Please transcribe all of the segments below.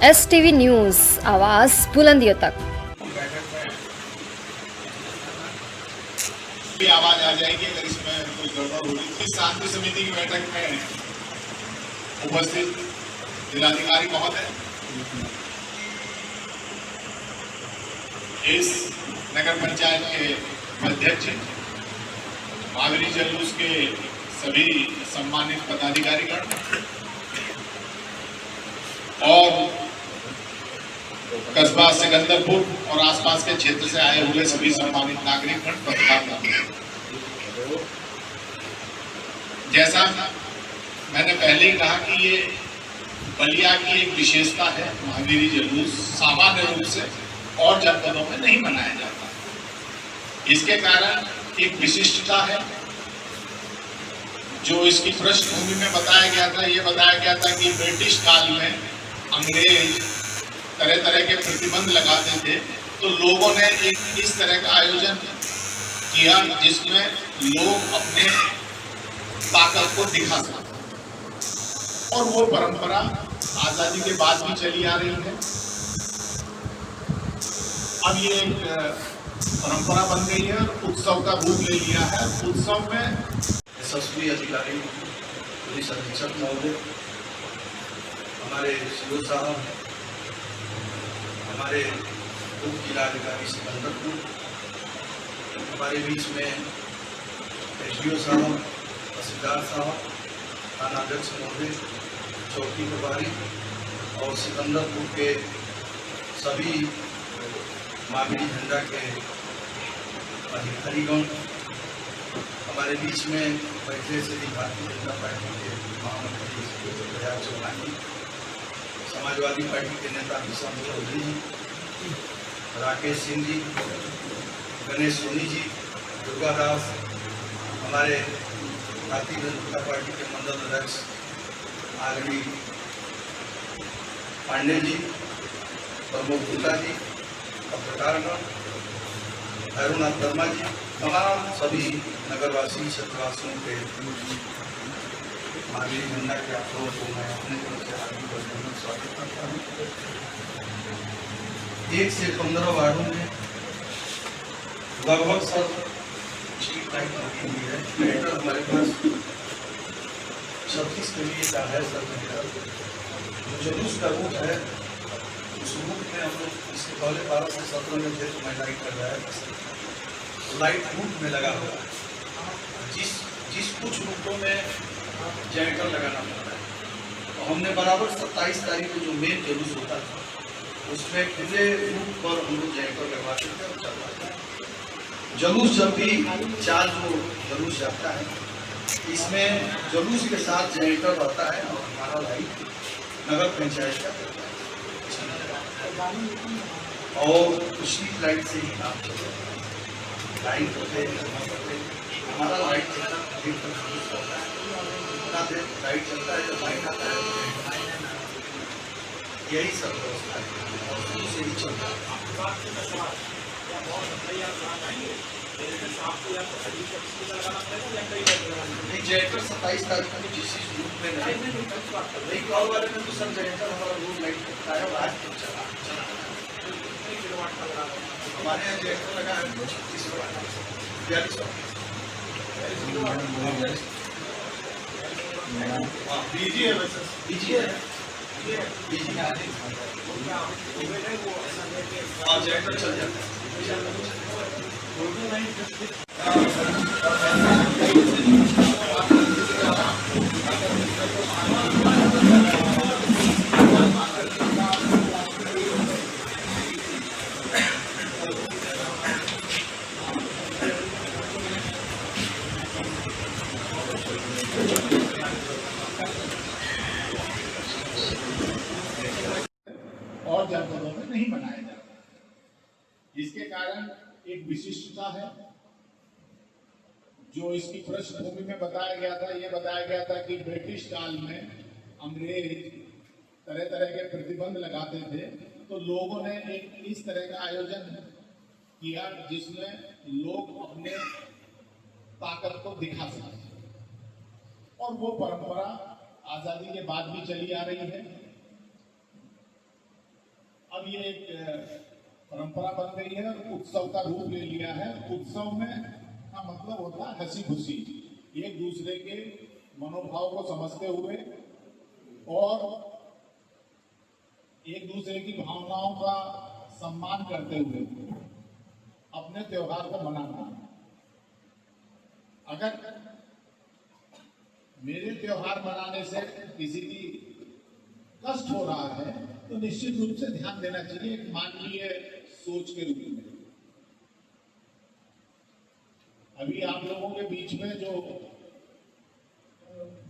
STV news आवाज़ बुलंदियों तक। आवाज आ जाएगी अगर इसमें कोई गड़बड़ होगी। इस शांति समिति की बैठक में उपस्थित जिलाधिकारी महोदय, इस नगर पंचायत के अध्यक्ष, महावीरी जुलूस के सभी सम्मानित पदाधिकारीगण और कस्बा सिकंदरपुर और आसपास के क्षेत्र से आए हुए सभी सम्मानित नागरिकगण, पत्रकार, जैसा मैंने पहले ही कहा कि ये बलिया की एक विशेषता है। महावीरी जुलूस सामान्य रूप से और जनपदों में नहीं मनाया जाता। इसके कारण एक विशिष्टता है। जो इसकी पृष्ठभूमि में बताया गया था, ये बताया गया था कि ब्रिटिश काल में अंग्रेज तरह तरह के प्रतिबंध लगाते थे, तो लोगों ने एक इस तरह का आयोजन किया जिसमें लोग अपने ताकत को दिखा सकते, और वो परंपरा आजादी के बाद भी चली आ रही है। अब ये एक परंपरा बन गई है और उत्सव का रूप ले लिया है। उत्सव में यशस्वी अधिकारी, पुलिस अधीक्षक महोदय, हमारे सीओ साहब, हमारे उप जिलाधिकारी सिकंदरपुर, हमारे बीच में एसडीओ साहब, तहसीलदार साहब, थानाध्यक्ष महोदय, चौकी प्रभारी और सिकंदरपुर के सभी महावीरी झंडा के अधिकारीगण, हमारे बीच में बैठे से भारतीय जनता पार्टी के महामंत्री प्रयाग चौहानी, समाजवादी पार्टी के नेता किशन चौधरी जी, राकेश सिंह जी, गणेश सोनी जी, दुर्गा दास, हमारे भारतीय जनता पार्टी के मंडल अध्यक्ष आदरणीय पांडे जी, प्रमोद गुप्ता जी, पत्रकारगण, भैरवनाथ वर्मा जी, तमाम सभी नगरवासी क्षेत्रवासियों के महावीरी झंडा के आप लोगों को मैं अपने तरफ से हार्दिक अभिनंदन स्वागत करता हूँ। 1 से 15 वार्डों में लगभग सब स्ट्रीट लाइट लगी हुई है। जनरेटर हमारे पास 36 के लिए का है। सब जुलूस का रूट है, उस रूट में हम लोग इसके पहले 12 से 17 में थे तो मैं लाइट कर रहा है। लाइट रूट में लगा हुआ है। जिस कुछ रूटों में जनरेटर लगाना पड़ता है, तो हमने बराबर 27 तारीख को जो मेन जुलूस होता था उसमें खुले रूट पर हम लोग जनरेटर लगवाते थे और चलवाते थे। जुलूस जब भी चार्ज हो जुलूस जाता है, इसमें जुलूस के साथ जनरेटर रहता है और हमारा लाइट नगर पंचायत का और स्ट्रीट लाइट से ही काम चलता है। लाइट होते हमारा लाइट चलता है, लाइट चलता है, जब लाइट आता है यही सब व्यवस्था है और शुरू से ही चलता है। जनरेटर 27 तारीख को जिस रूट में नहीं कॉल वाले में तो सर जनरेटर हमारा रूट लाइट करता है और आज तक चला हमारे यहाँ जनरेटर लगा है 36 बीजी है, वैसे बीजी है, बीजी और जनरेटर चल जाता है। और जनपदों में नहीं मनाया जाता। इसके कारण एक विशिष्टता है। जो इसकी पृष्ठभूमि में बताया गया था, ये बताया गया था कि ब्रिटिश काल में अंग्रेज तरह तरह के प्रतिबंध लगाते थे, तो लोगों ने एक इस तरह का आयोजन किया जिसमें लोग अपने ताकत को दिखा सकें, और वो परंपरा आजादी के बाद भी चली आ रही है। अब ये एक परंपरा बन गई है, उत्सव का रूप ले लिया है। उत्सव में का मतलब होता है हंसी खुशी, एक दूसरे के मनोभाव को समझते हुए और एक दूसरे की भावनाओं का सम्मान करते हुए अपने त्योहार को मनाना। अगर मेरे त्योहार मनाने से किसी की कष्ट हो रहा है तो निश्चित रूप से ध्यान देना चाहिए, एक मानवीय सोच के रूप में। अभी आप लोगों के बीच में जो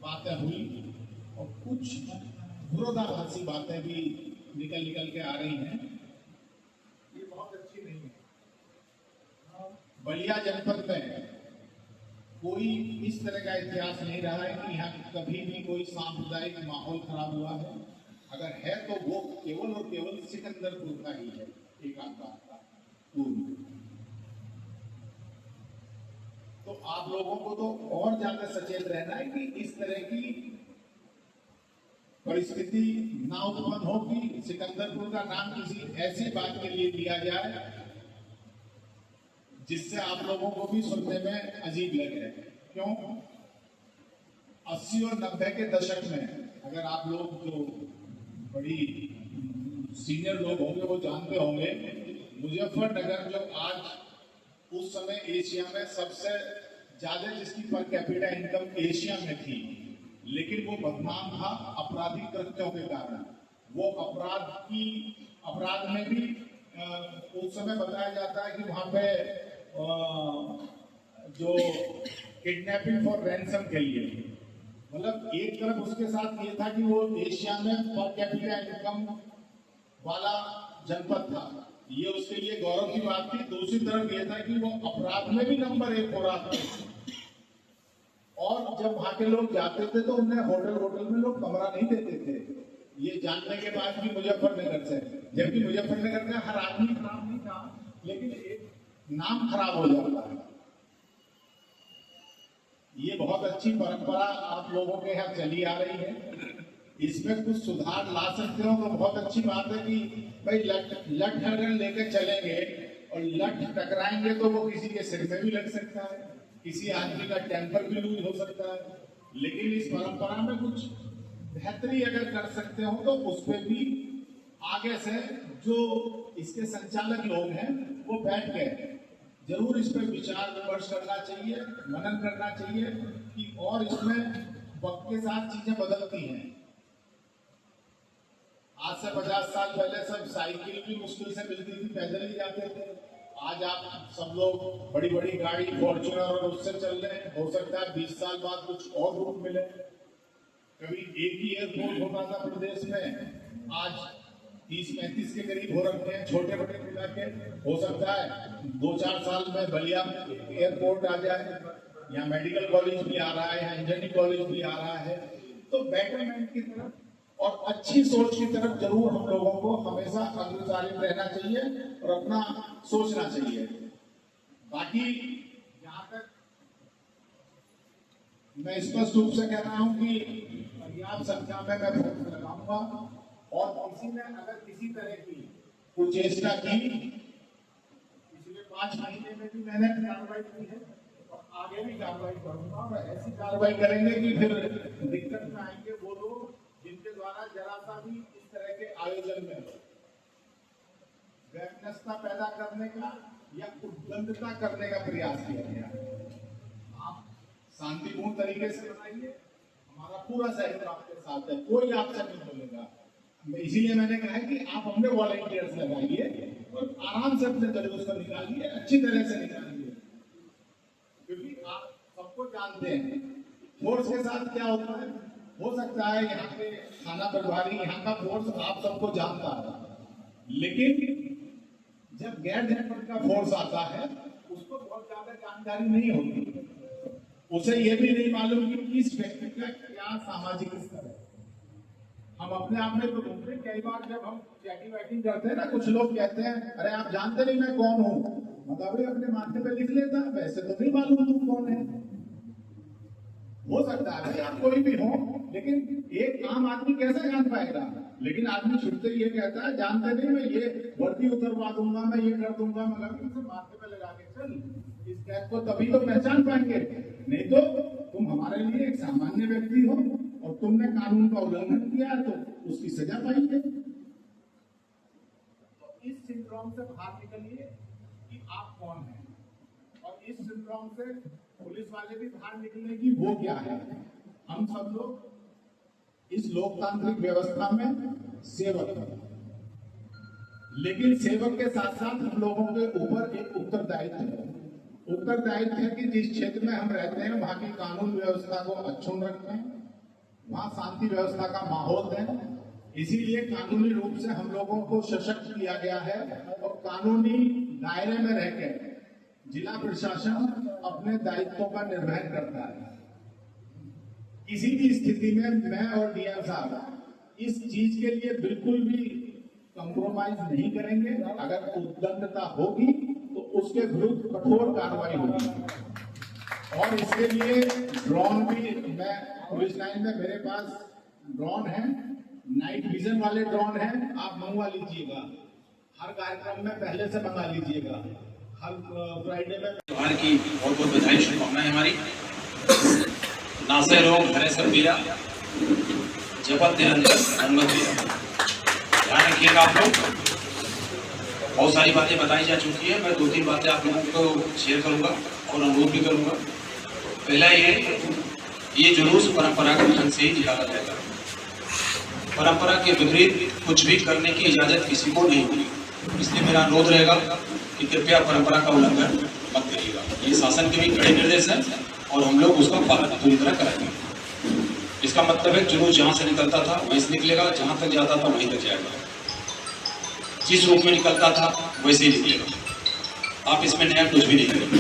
बातें हुई और कुछ विरोधाभासी बातें भी निकल के आ रही हैं, ये बहुत अच्छी नहीं है। बलिया जनपद में कोई इस तरह का इतिहास नहीं रहा है कि यहाँ कभी भी कोई सांप्रदायिक माहौल खराब हुआ है। अगर है तो वो केवल और केवल सिकंदरपुर का ही है, एक आधा पूर्व। तो आप लोगों को तो और ज्यादा सचेत रहना है कि इस तरह की परिस्थिति ना उत्पन्न हो कि सिकंदरपुर का नाम किसी ऐसी बात के लिए लिया जाए जिससे आप लोगों को भी सुनने में अजीब लगे। क्यों? 80 और 90 के दशक में अगर आप लोग जो बड़ी सीनियर लोग होंगे वो जानते होंगे, मुजफ्फरनगर जो आज उस समय एशिया में सबसे ज्यादा जिसकी पर कैपिटा इनकम एशिया में थी, लेकिन वो बदनाम था आपराधिक कृत्यों के कारण। वो अपराध में भी उस समय बताया जाता है कि वहां पे जो किडनैपिंग फॉर रैंसम के लिए, मतलब एक तरफ उसके साथ ये था कि वो एशिया में पर कैपिटा इनकम वाला जनपद था, ये उसके लिए गौरव की बात थी। दूसरी तरफ ये था कि वो अपराध में भी नंबर 1 हो रहा था। और जब वहां के लोग जाते थे तो उन्हें होटल में लोग कमरा नहीं देते थे, ये जानने के बाद भी मुजफ्फरनगर से, जबकि मुजफ्फरनगर का हर आदमी खराब नहीं था, लेकिन एक नाम खराब हो जाता है। ये बहुत अच्छी परंपरा आप लोगों के यहाँ चली आ रही है, इसमें कुछ सुधार ला सकते हो तो बहुत अच्छी बात है कि भाई लठ अगर लेकर चलेंगे और लठ टकराएंगे तो वो किसी के सिर में भी लग सकता है, किसी आदमी का टेम्पर भी लूज हो सकता है। लेकिन इस परंपरा में कुछ बेहतरी अगर कर सकते हो तो उस पर भी आगे से जो इसके संचालक लोग हैं वो बैठ गए जरूर इस पर विचार विमर्श करना चाहिए, मनन करना चाहिए कि और इसमें वक्त के साथ चीजें बदलती हैं। आज से 50 साल पहले सब साइकिल भी मुश्किल से मिलती थी, पैदल ही जाते थे। आज आप सब लोग बड़ी बड़ी गाड़ी फॉर्च्यूनर और उससे चल रहे हैं। हो सकता है 20 साल बाद कुछ और रूप मिले। कभी एक ही एयरपोर्ट होता था प्रदेश में, आज 30-35 के करीब हो रखे हैं, छोटे बड़े मिला के। हो सकता है 2-4 साल में बलिया एयरपोर्ट आ जाए, यहाँ मेडिकल कॉलेज भी आ रहा है, यहाँ इंजीनियरिंग कॉलेज भी आ रहा है। तो बेटरमेंट की तरफ और अच्छी सोच की तरफ जरूर हम लोगों को हमेशा अग्रचारित रहना चाहिए और अपना सोचना चाहिए। बाकी यहाँ तक मैं स्पष्ट रूप से कह रहा हूँ कि पर्याप्त संख्या में मैं फोकस लगाऊंगा और किसी ने अगर किसी तरह की कोई चेष्टा की, पिछले 5 महीने में भी मैंने कार्रवाई की है और आगे भी कार्रवाई करूंगा और ऐसी कार्रवाई करेंगे कि फिर दिक्कत में आएंगे वो लोग जिनके द्वारा जरा सा भी इस तरह के आयोजन में वैमनस्यता पैदा करने का या उद्दंडता करने का प्रयास किया गया। आप शांतिपूर्ण तरीके से बनाइए, हमारा पूरा सहयोग आपके साथ है, कोई आपसे नहीं बोलेगा। इसीलिए मैंने कहा है कि आप अपने वॉलंटियर्स लगाइए और आराम से अपने जुलूस को निकालिए, अच्छी तरह से निकालिए, क्योंकि आप सबको जानते हैं फोर्स के साथ क्या होता है। हो सकता है यहाँ पे थाना प्रभारी यहाँ का फोर्स आप सबको जानता है, लेकिन जब गैर जनपद का फोर्स आता है उसको बहुत ज्यादा जानकारी नहीं होती, उसे ये भी नहीं मालूम कि इस व्यक्ति का क्या सामाजिक स्तर है। हम अपने आप में तो घूमते, कई बार जब हम चैटिंग वैटिंग करते हैं ना, कुछ लोग कहते हैं अरे आप जानते नहीं मैं कौन हूँ, मतलब अपने माथे पे लिख लेता, वैसे तो नहीं मालूम तुम कौन है। हो सकता है आप कोई भी हो, लेकिन एक आम आदमी कैसे जान पाएगा लेकिन आदमी छुट्टे ये कहता है, जानते नहीं मैं ये वर्दी उतरवा दूंगा, मैं ये कर दूंगा, मगर उनसे माथे पे लगा के चल, इस टैग को तभी तो पहचान पाएंगे, नहीं तो तुम हमारे लिए एक सामान्य व्यक्ति हो और तुमने कानून का उल्लंघन किया है तो उसकी सजा पाएंगे। तो इस सिंड्रोम से बाहर निकलिए कि आप कौन हैं, और इस सिंड्रोम से पुलिस वाले भी बाहर निकलने की वो क्या है। हम सब लोग इस लोकतांत्रिक व्यवस्था में सेवक हैं, लेकिन सेवक के साथ साथ हम लोगों के ऊपर एक उत्तरदायित्व है। उत्तरदायित्व है कि जिस क्षेत्र में हम रहते हैं वहां की कानून व्यवस्था को अक्षुण्ण रखें, वहां शांति व्यवस्था का माहौल दें। इसीलिए कानूनी रूप से हम लोगों को सशक्त किया गया है और कानूनी दायरे में रहकर जिला प्रशासन अपने दायित्वों का निर्वहन करता है। किसी भी स्थिति में मैं और डीएम साहब इस चीज के लिए बिल्कुल भी कंप्रोमाइज नहीं करेंगे। अगर उद्दंडता होगी तो उसके विरुद्ध कठोर कार्रवाई होगी, और इसके लिए ड्रोन भी, मैं पुलिस लाइन में मेरे पास ड्रोन है, नाइट विजन वाले ड्रोन है, आप मंगवा लीजिएगा। हर कार्यक्रम में पहले से मंगा लीजिएगा। हर फ्राइडे में त्योहार की बहुत बहुत बधाई, शुभकामनाएं हमारी। नासे रोग हरे सब पीरा, जपत निरंजन हनुमत वीरा। ध्यान रखिएगा आप लोग। बहुत सारी बातें बताई जा चुकी है, मैं 2-3 बातें आप लोगों को शेयर करूंगा और अनुरोध भी करूंगा। पहला ये जुलूस परंपरागत ढंग से ही निकाला जाएगा। परंपरा के विपरीत कुछ भी करने की इजाजत किसी को नहीं होगी, इसलिए मेरा अनुरोध रहेगा कि कृपया परंपरा का उल्लंघन मत करिएगा। ये शासन के भी कड़े निर्देश हैं और हम लोग उसका पालन पूरी तरह कराएंगे। इसका मतलब है जुलूस जहाँ से निकलता था वहीं से निकलेगा, जहाँ तक जाता था वहीं तक जाएगा, जिस रूप में निकलता था वैसे ही निकलेगा। आप इसमें नया कुछ भी नहीं करेंगे।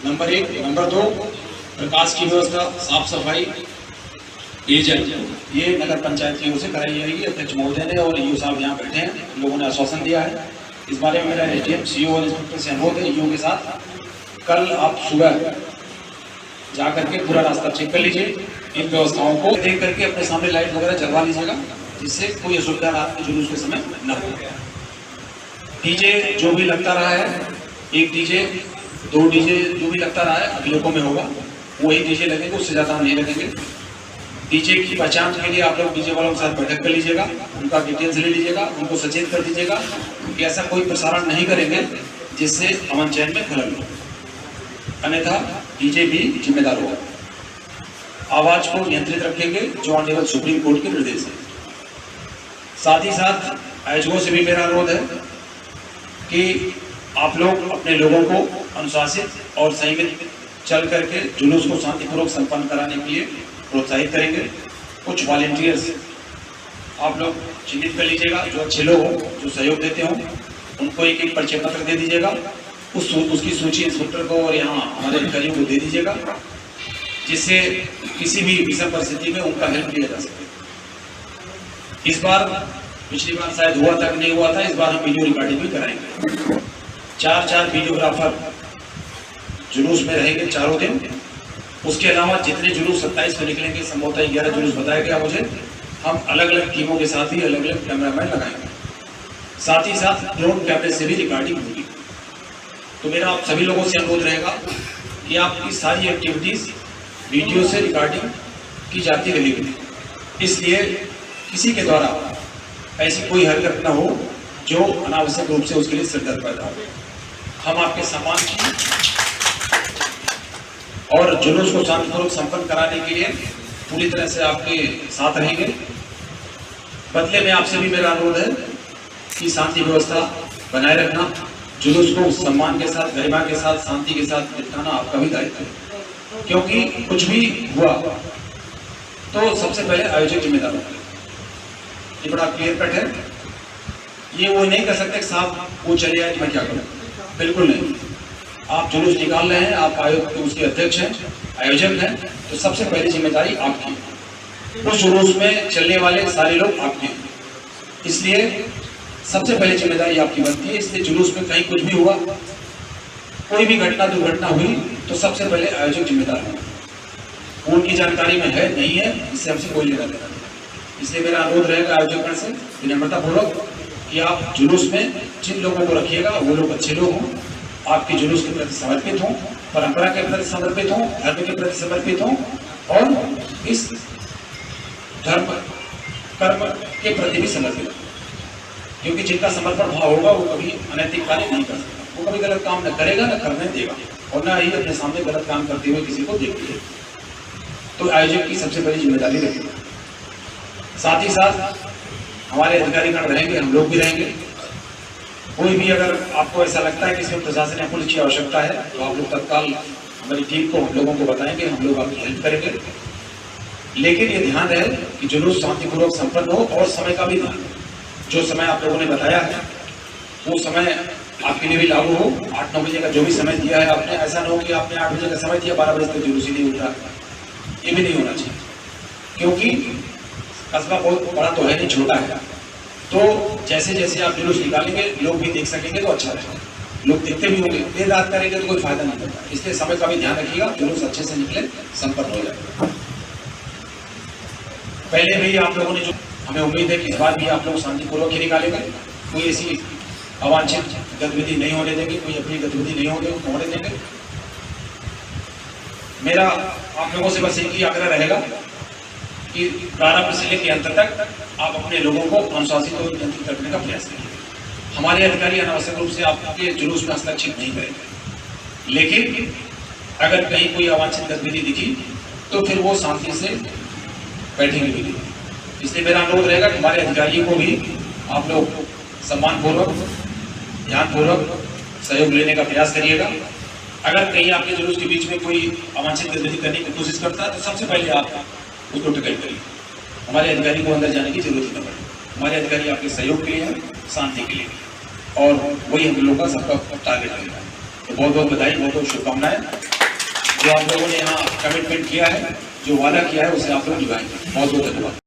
नंबर 1। नंबर 2, प्रकाश की व्यवस्था, साफ सफाई, पेयजल, ये नगर पंचायत की ओर से कराई जाएगी। अध्यक्ष महोदय ने और ईओ साहब यहाँ बैठे हैं, हम लोगों ने आश्वासन दिया है। इस बारे में मेरा एसडीएम, सीओ और इंस्पेक्टर से अनुरोध है, ईओ के साथ कल आप सुबह जा करके पूरा रास्ता चेक कर लीजिए। इन व्यवस्थाओं को देख करके अपने सामने लाइट वगैरह जलवा लीजिएगा, जिससे कोई असुविधा रात के जुलूस के समय न हो। डीजे जो भी लगता रहा है, 1 डीजे 2 डीजे जो भी लगता रहा है अगले में होगा, वही डीजे लगेंगे, उससे ज़्यादा नहीं लगेंगे। डीजे की पहचान के लिए आप लोग डीजे वालों के साथ बैठक कर लीजिएगा, उनका डिटेल्स ले लीजिएगा, उनको सचेत कर दीजिएगा कि ऐसा कोई प्रसारण नहीं करेंगे जिससे अमन चैन में खलल हो, अन्यथा डीजे भी जिम्मेदार होगा। आवाज को नियंत्रित रखेंगे, जो ऑनरेबल सुप्रीम कोर्ट के निर्देश है। साथ ही साथ आयोजकों से भी मेरा अनुरोध है कि आप लोग अपने लोगों को अनुशासित और संयमित चल करके जुलूस को शांतिपूर्वक संपन्न कराने के लिए प्रोत्साहित करेंगे। कुछ वॉलेंटियर्स आप लोग चिन्हित कर लीजिएगा, जो अच्छे लोग हों, जो सहयोग देते हों, उनको एक परिचय पत्र दे दीजिएगा। उसकी सूची इंस्पेक्टर को और यहाँ हमारे अधिकारियों को दे दीजिएगा, जिससे किसी भी विषम परिस्थिति में उनका हेल्प किया जा सके। इस बार, पिछली बार शायद हुआ था कि नहीं हुआ था, इस बार हम वीडियो रिकॉर्डिंग भी कराएंगे। 4 वीडियोग्राफर जुलूस में रहेंगे चारों दिन। उसके अलावा जितने जुलूस 27 को निकलेंगे, संभवतः 11 जुलूस बताया गया मुझे, हम अलग अलग टीमों के साथ ही अलग अलग कैमरामैन लगाएंगे। साथ ही साथ ड्रोन कैमरे से भी रिकॉर्डिंग होगी। तो मेरा आप सभी लोगों से अनुरोध रहेगा कि आपकी सारी एक्टिविटीज वीडियो से रिकॉर्डिंग की जाती रहेगी, इसलिए किसी के द्वारा ऐसी कोई हरकत न हो जो अनावश्यक रूप से उसके लिए सिरदर्द पैदा हो। हम आपके सम्मान की और जुलूस को शांतिपूर्वक संपन्न कराने के लिए पूरी तरह से आपके साथ रहेंगे। बदले में आपसे भी मेरा अनुरोध है कि शांति व्यवस्था बनाए रखना, जुलूस को सम्मान के साथ, गरिमा के साथ, शांति के साथ निपटाना आपका भी दायित्व है। क्योंकि कुछ भी हुआ तो सबसे पहले आयोजक जिम्मेदार होंगे। ये बड़ा क्लियर कट है। ये वो नहीं कर सकते साहब वो चले आए मैं क्या करूं, बिल्कुल नहीं। आप जुलूस निकाल रहे हैं, आप आयोग उसके अध्यक्ष हैं, आयोजक हैं, तो सबसे पहली जिम्मेदारी आपकी है। उस जुलूस में चलने वाले सारे लोग आपके हैं, इसलिए सबसे पहले जिम्मेदारी आपकी बनती है। इसलिए जुलूस में कहीं कुछ भी हुआ, कोई भी घटना दुर्घटना हुई, तो सबसे पहले आयोजक जिम्मेदार है। उनकी जानकारी में है नहीं है, इससे हमसे कोई लेना देना नहीं। इसलिए मेरा अनुरोध रहेगा आयोजकगण से विनम्रता पूर्वक कि आप जुलूस में जिन लोगों को रखिएगा वो लोग अच्छे लोग हों, आपके जुलूस के प्रति समर्पित हों, परंपरा के प्रति समर्पित हों, धर्म के प्रति समर्पित हों और इस धर्म कर्म के प्रति भी समर्पित हों। क्योंकि जिनका समर्पण भाव होगा वो कभी अनैतिक कार्य नहीं कर सकता, वो कभी गलत काम न करेगा न करने देगा और न ही अपने सामने गलत काम करते हुए किसी को देखते। तो आयोजक की सबसे बड़ी जिम्मेदारी रहेगी। साथ ही साथ हमारे अधिकारीगण रहेंगे, हम लोग भी रहेंगे। कोई भी अगर आपको ऐसा लगता है कि इसमें प्रशासन या पुलिस की आवश्यकता है तो आप लोग तत्काल हमारी टीम को, हम लोगों को बताएंगे, हम लोग आपकी हेल्प करेंगे। लेकिन ये ध्यान रहे कि जुलूस शांतिपूर्वक संपन्न हो और समय का भी ध्यान। जो समय आप लोगों ने बताया है वो समय आपके लिए भी लागू हो। 8-9 बजे का जो भी समय दिया है आपने, ऐसा ना हो कि आपने 8 बजे का समय दिया, 12 बजे तक जुलूस ही नहीं उठा। ये भी नहीं होना चाहिए, क्योंकि कस्बा बहुत बड़ा तो है नहीं, छोटा है। तो जैसे जैसे आप जुलूस निकालेंगे लोग भी देख सकेंगे तो अच्छा रहेगा, लोग देखते भी होंगे। देर रात करेंगे तो कोई फायदा नहीं होगा, इसलिए समय का भी ध्यान रखिएगा, जुलूस अच्छे से निकले, संपन्न हो जाए। पहले भी आप लोगों ने जो, हमें उम्मीद है कि इस बार भी आप लोग शांतिपूर्वक ही निकालेंगे, कोई ऐसी अवांछित गतिविधि नहीं होने देंगे, कोई अपनी गतिविधि नहीं होने देंगे। मेरा आप लोगों से बस एक ही आग्रह रहेगा कि प्रारंभ से लेकर अंत तक आप अपने लोगों को अनुशासित और नियंत्रित करने का प्रयास करिए। हमारे अधिकारी अनावश्यक रूप से आपके जुलूस में हस्तक्षेप नहीं करेंगे, लेकिन अगर कहीं कोई अवांछित गतिविधि दिखी तो फिर वो शांति से बैठेंगे भी नहीं। इसलिए मेरा अनुरोध रहेगा कि हमारे अधिकारियों को भी आप लोग सम्मानपूर्वक, ध्यानपूर्वक सहयोग लेने का प्रयास करिएगा। अगर कहीं आपके जुलूस के बीच में कोई अवांछित गतिविधि करने की कोशिश करता है तो सबसे पहले आप उसको टिकट करिए। हमारे अधिकारी को अंदर जाने की जरूरत न पड़े। हमारे अधिकारी आपके सहयोग के लिए हैं, शांति के लिए, और वही हम लोगों का सबका टारगेट रहेगा। तो बहुत बहुत बधाई, बहुत बहुत शुभकामनाएं। जो आप लोगों ने यहाँ कमिटमेंट किया है, जो वादा किया है, उसे आप लोग निभाएंगे। बहुत बहुत धन्यवाद।